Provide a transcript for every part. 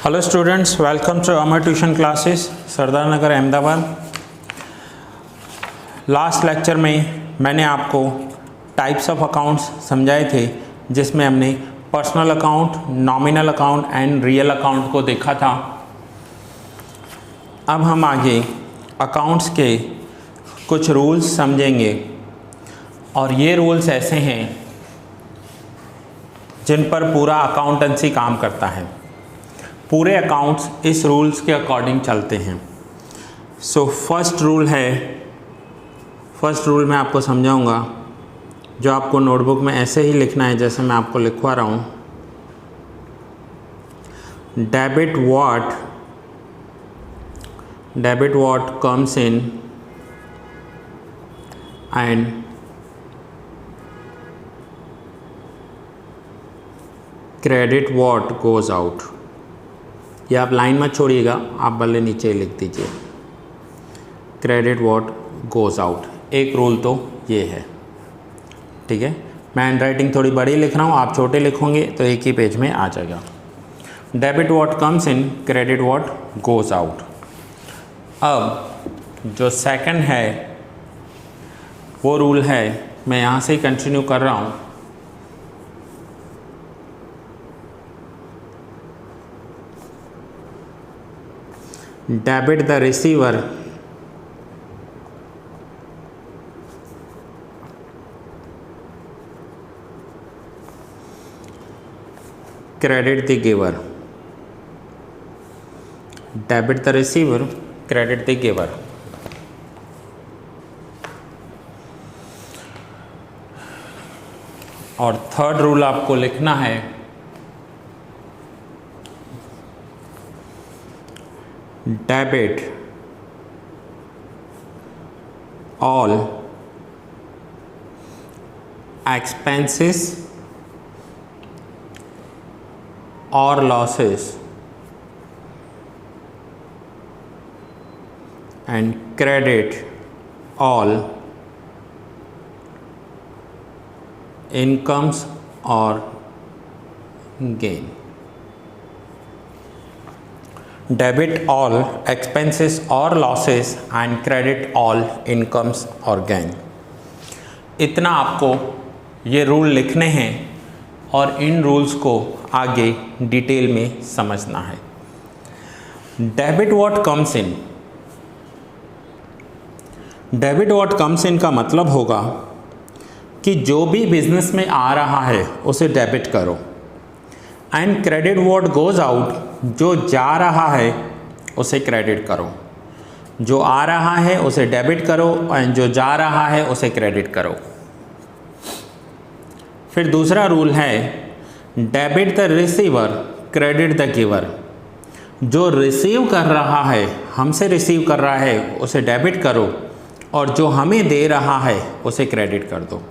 Hello students, welcome to Amar tuition classes Sardar Nagar Ahmedabad. Last lecture में मैंने आपको टाइप्स ऑफ अकाउंट्स समझाए थे, जिसमें हमने personal account, nominal account and real account को देखा था। अब हम आगे अकाउंट्स के कुछ रूल्स समझेंगे, और ये रूल्स ऐसे हैं जिन पर पूरा अकाउंटेंसी काम करता है। पूरे अकाउंट्स इस रूल्स के अकॉर्डिंग चलते हैं। सो फर्स्ट रूल मैं आपको समझाऊंगा, जो आपको नोटबुक में ऐसे ही लिखना है जैसे मैं आपको लिखवा रहा हूँ। Debit what comes in and credit what goes out. ये आप लाइन मत छोड़िएगा, आप भले नीचे लिख दीजिए क्रेडिट व्हाट गोज आउट। एक रूल तो ये है, ठीक है। मैं हैंड राइटिंग थोड़ी बड़ी लिख रहा हूँ, आप छोटे लिखोगे तो एक ही पेज में आ जाएगा। Debit what comes in, credit what goes out. अब जो सेकंड है वो रूल है, मैं यहाँ से ही कंटिन्यू कर रहा हूँ। Debit the receiver credit the giver. Debit the receiver, credit the giver. और थर्ड रूल आपको लिखना है, debit all expenses or losses and credit all incomes or gain. Debit all expenses और losses and credit all incomes और gain. इतना आपको ये rule लिखने हैं और इन रूल्स को आगे डिटेल में समझना है। Debit what comes in, debit what comes in का मतलब होगा कि जो भी बिजनेस में आ रहा है उसे डेबिट करो, and credit what goes out, जो जा रहा है उसे क्रेडिट करो। जो आ रहा है उसे डेबिट करो एंड जो जा रहा है उसे क्रेडिट करो। फिर दूसरा रूल है debit the receiver, credit the giver. जो रिसीव कर रहा है, हमसे रिसीव कर रहा है, उसे डेबिट करो, और जो हमें दे रहा है उसे क्रेडिट कर दो।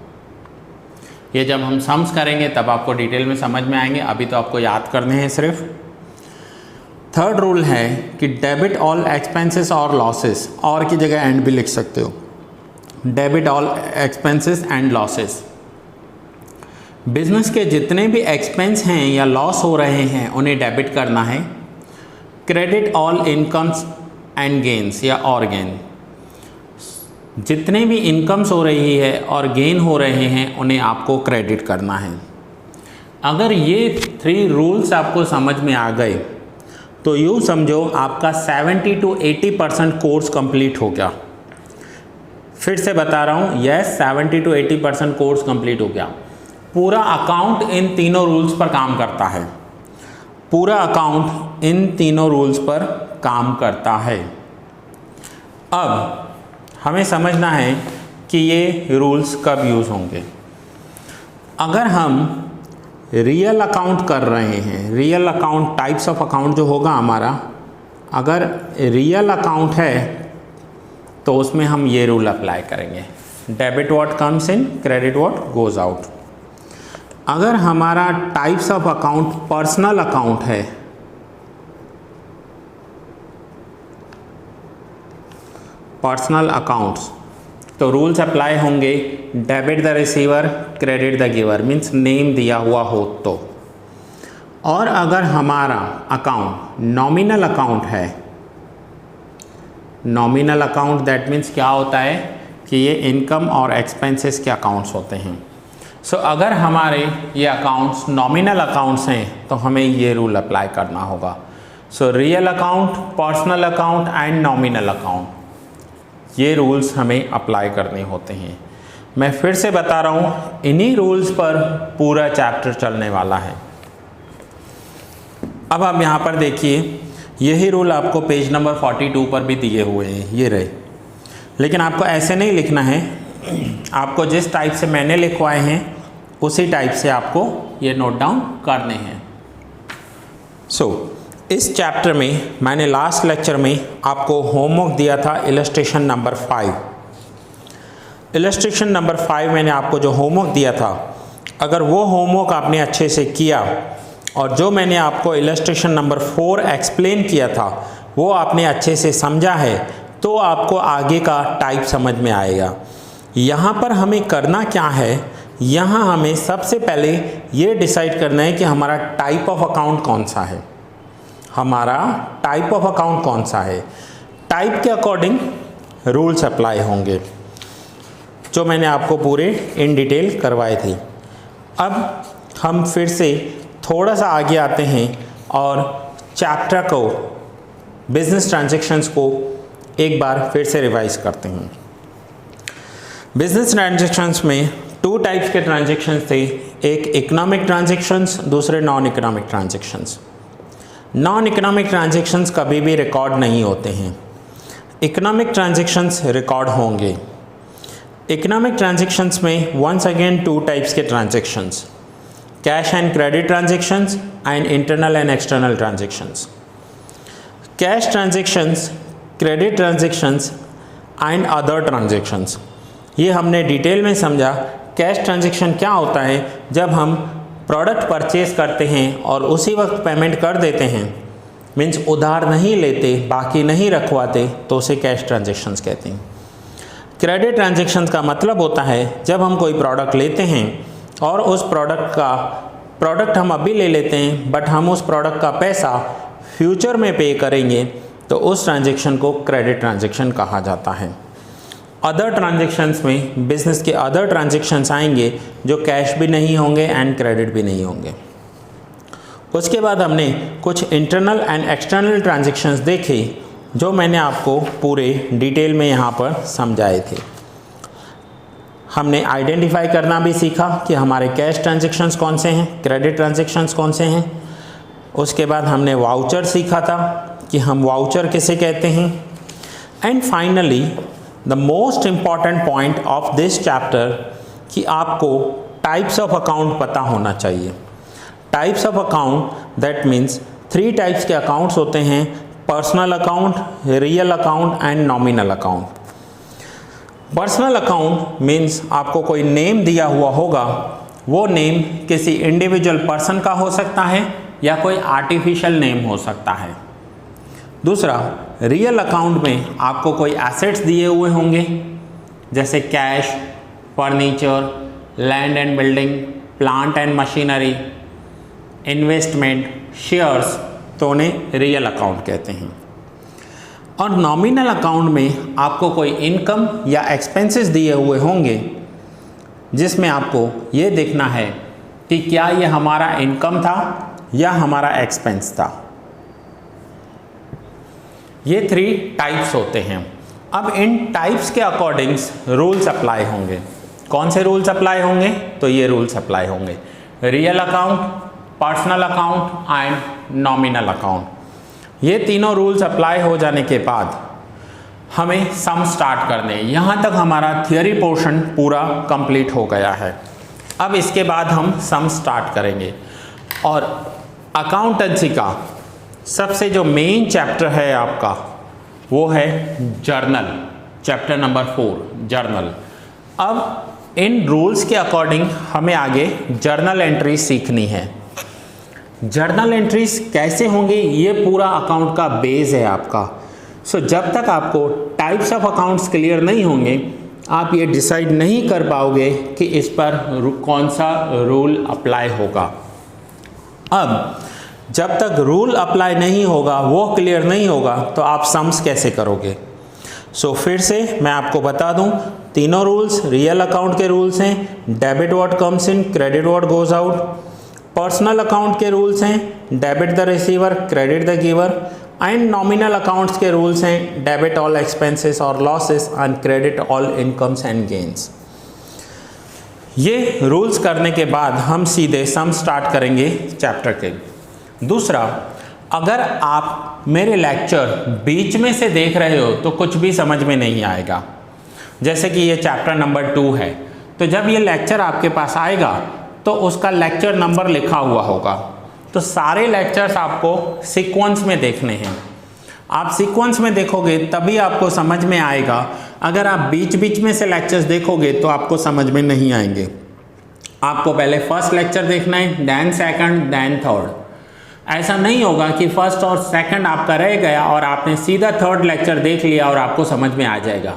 ये जब हम सम्स करेंगे तब आपको डिटेल में समझ में आएंगे, अभी तो आपको याद करने हैं सिर्फ। थर्ड रूल है कि डेबिट ऑल एक्सपेंसेस और लॉसेस, और की जगह एंड भी लिख सकते हो। Debit all expenses and losses, business के जितने भी एक्सपेंस हैं या लॉस हो रहे हैं उन्हें डेबिट करना है। Credit all incomes and gains या और गेन, जितने भी इनकम्स हो रही है और गेन हो रहे हैं उन्हें आपको क्रेडिट करना है। अगर ये 3 रूल्स आपको समझ में आ गए तो यूँ समझो आपका 70 to 80% कोर्स कंप्लीट हो गया। फिर से बता रहा हूँ, यस 70 to 80% कोर्स कंप्लीट हो गया। पूरा अकाउंट इन तीनों रूल्स पर काम करता है। पूरा अकाउंट इन तीनों रूल्स पर काम करता है। अब हमें समझना है कि ये रूल्स कब यूज़ होंगे। अगर हम रियल अकाउंट कर रहे हैं, real account types of account जो होगा हमारा, अगर रियल अकाउंट है तो उसमें हम ये रूल अप्लाई करेंगे, debit what comes in, credit what goes out. अगर हमारा types of account personal account है, पर्सनल अकाउंट्स, तो रूल्स अप्लाई होंगे debit the receiver credit the giver, means name दिया हुआ हो तो। और अगर हमारा अकाउंट नॉमिनल अकाउंट है, नॉमिनल अकाउंट दैट मीन्स क्या होता है कि ये इनकम और एक्सपेंसेस के अकाउंट्स होते हैं। सो अगर हमारे ये अकाउंट्स नॉमिनल अकाउंट्स हैं तो हमें ये रूल अप्लाई करना होगा। So real account, personal account and nominal account, ये रूल्स हमें अप्लाई करने होते हैं। मैं फिर से बता रहा हूँ, इन्हीं रूल्स पर पूरा चैप्टर चलने वाला है। अब आप यहाँ पर देखिए, यही रूल आपको पेज नंबर 42 पर भी दिए हुए हैं, ये रहे। लेकिन आपको ऐसे नहीं लिखना है, आपको जिस टाइप से मैंने लिखवाए हैं उसी टाइप से आपको ये नोट डाउन करने हैं। इस चैप्टर में मैंने लास्ट लेक्चर में आपको होमवर्क दिया था इलस्ट्रेशन नंबर 5। इलस्ट्रेशन नंबर 5 मैंने आपको जो होमवर्क दिया था, अगर वो होमवर्क आपने अच्छे से किया और जो मैंने आपको इलस्ट्रेशन नंबर 4 एक्सप्लेन किया था वो आपने अच्छे से समझा है, तो आपको आगे का टाइप समझ में आएगा। यहाँ पर हमें करना क्या है, यहाँ हमें सबसे पहले ये डिसाइड करना है कि हमारा टाइप ऑफ अकाउंट कौन सा है। हमारा टाइप ऑफ अकाउंट कौन सा है, टाइप के अकॉर्डिंग रूल्स अप्लाई होंगे, जो मैंने आपको पूरे इन डिटेल करवाए थे। अब हम फिर से थोड़ा सा आगे आते हैं और चैप्टर को, बिजनेस ट्रांजैक्शंस को एक बार फिर से रिवाइज करते हैं। बिजनेस ट्रांजैक्शंस में 2 टाइप्स के ट्रांजैक्शंस थे, एक इकोनॉमिक ट्रांजैक्शंस, दूसरे non economic transactions. Non economic transactions कभी भी रिकॉर्ड नहीं होते हैं, इकोनॉमिक ट्रांजैक्शंस रिकॉर्ड होंगे। इकोनॉमिक ट्रांजैक्शंस में वंस अगेन 2 टाइप्स के transactions, cash and credit transactions and internal and external transactions. Cash transactions, credit transactions and other transactions, ये हमने डिटेल में समझा। कैश ट्रांजैक्शन क्या होता है, जब हम प्रोडक्ट परचेज करते हैं और उसी वक्त पेमेंट कर देते हैं, मीन्स उधार नहीं लेते, बाकी नहीं रखवाते, तो उसे कैश ट्रांजैक्शंस कहते हैं। क्रेडिट ट्रांजैक्शंस का मतलब होता है जब हम कोई प्रोडक्ट लेते हैं और उस प्रोडक्ट हम अभी ले लेते हैं, बट हम उस प्रोडक्ट का पैसा फ्यूचर में पे करेंगे, तो उस ट्रांजैक्शन को क्रेडिट ट्रांजैक्शन कहा जाता है। अदर ट्रांजैक्शंस में बिजनेस के अदर ट्रांजैक्शंस आएंगे जो कैश भी नहीं होंगे एंड क्रेडिट भी नहीं होंगे। उसके बाद हमने कुछ इंटरनल एंड एक्सटर्नल ट्रांजैक्शंस देखे, जो मैंने आपको पूरे डिटेल में यहाँ पर समझाए थे। हमने आइडेंटिफाई करना भी सीखा कि हमारे कैश ट्रांजैक्शंस कौन से हैं, क्रेडिट ट्रांजैक्शंस कौन से हैं। उसके बाद हमने वाउचर सीखा था कि हम वाउचर किसे कहते हैं। And finally the most important point of this chapter कि आपको टाइप्स ऑफ अकाउंट पता होना चाहिए। Types of account that means 3 types के अकाउंट्स होते हैं, personal account, real account and nominal account. Personal account means आपको कोई नेम दिया हुआ होगा, वो नेम किसी इंडिविजुअल पर्सन का हो सकता है या कोई आर्टिफिशियल नेम हो सकता है। दूसरा, रियल अकाउंट में आपको कोई एसेट्स दिए हुए होंगे, जैसे cash, furniture, land and building, plant and machinery, investment, shares, तो उन्हें रियल अकाउंट कहते हैं। और नॉमिनल अकाउंट में आपको कोई इनकम या एक्सपेंसेस दिए हुए होंगे, जिसमें आपको ये देखना है कि क्या ये हमारा इनकम था या हमारा एक्सपेंस था। ये 3 टाइप्स होते हैं। अब इन टाइप्स के अकॉर्डिंग्स रूल्स अप्लाई होंगे। कौन से रूल्स अप्लाई होंगे? तो ये रूल्स अप्लाई होंगे, real account, personal account and nominal account. ये तीनों रूल्स अप्लाई हो जाने के बाद हमें सम स्टार्ट करने। यहाँ तक हमारा थियोरी पोर्शन पूरा कंप्लीट हो गया है। अब इसके बाद हम सम स्टार्ट करेंगे। और अकाउंटेंसी का सबसे जो मेन चैप्टर है आपका, वो है जर्नल, चैप्टर नंबर 4 जर्नल। अब इन रूल्स के अकॉर्डिंग हमें आगे जर्नल एंट्रीज सीखनी है। जर्नल एंट्रीज कैसे होंगी, ये पूरा अकाउंट का बेस है आपका। सो जब तक आपको टाइप्स ऑफ अकाउंट्स क्लियर नहीं होंगे, आप ये डिसाइड नहीं कर पाओगे कि इस पर कौन सा रूल अप्लाई होगा। अब जब तक रूल अप्लाई नहीं होगा, वो क्लियर नहीं होगा, तो आप सम्स कैसे करोगे। सो फिर से मैं आपको बता दूं, तीनों रूल्स रियल अकाउंट के रूल्स हैं। Debit what comes in, credit what goes out. Personal account के रूल्स हैं, debit the receiver, credit the giver. And nominal accounts के रूल्स हैं, डेबिट ऑल एक्सपेंसेस और losses and credit all incomes and gains. ये rules करने के बाद हम सीधे सम स्टार्ट करेंगे चैप्टर के। दूसरा, अगर आप मेरे लेक्चर बीच में से देख रहे हो तो कुछ भी समझ में नहीं आएगा। जैसे कि ये चैप्टर नंबर 2 है, तो जब ये लेक्चर आपके पास आएगा तो उसका लेक्चर नंबर लिखा हुआ होगा। तो सारे लेक्चर्स आपको सीक्वेंस में देखने हैं। आप सीक्वेंस में देखोगे तभी आपको समझ में आएगा। अगर आप बीच बीच में से लेक्चर्स देखोगे तो आपको समझ में नहीं आएंगे। आपको पहले फर्स्ट लेक्चर देखना है, देन सेकंड, देन थर्ड। ऐसा नहीं होगा कि फर्स्ट और सेकंड आपका रह गया और आपने सीधा थर्ड लेक्चर देख लिया और आपको समझ में आ जाएगा।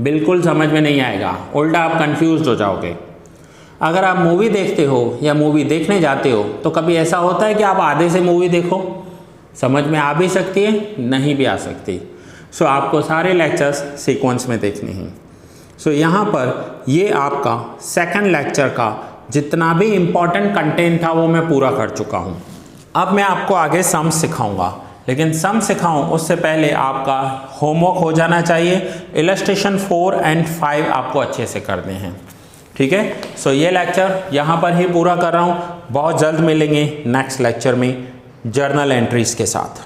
बिल्कुल समझ में नहीं आएगा, उल्टा आप कंफ्यूज हो जाओगे। अगर आप मूवी देखते हो या मूवी देखने जाते हो तो कभी ऐसा होता है कि आप आधे से मूवी देखो, समझ में आ भी सकती है, नहीं भी आ सकती। सो आपको सारे लेक्चर्स सीक्वेंस में देखने हैं। सो यहाँ पर ये आपका सेकंड लेक्चर का जितना भी इम्पॉर्टेंट कंटेंट था वो मैं पूरा कर चुका हूँ। अब मैं आपको आगे सम सिखाऊंगा, लेकिन सम सिखाऊं उससे पहले आपका होमवर्क हो जाना चाहिए। इलस्ट्रेशन 4 और 5 आपको अच्छे से करने हैं, ठीक है। सो ये लेक्चर यहाँ पर ही पूरा कर रहा हूँ। बहुत जल्द मिलेंगे नेक्स्ट लेक्चर में जर्नल एंट्रीज के साथ।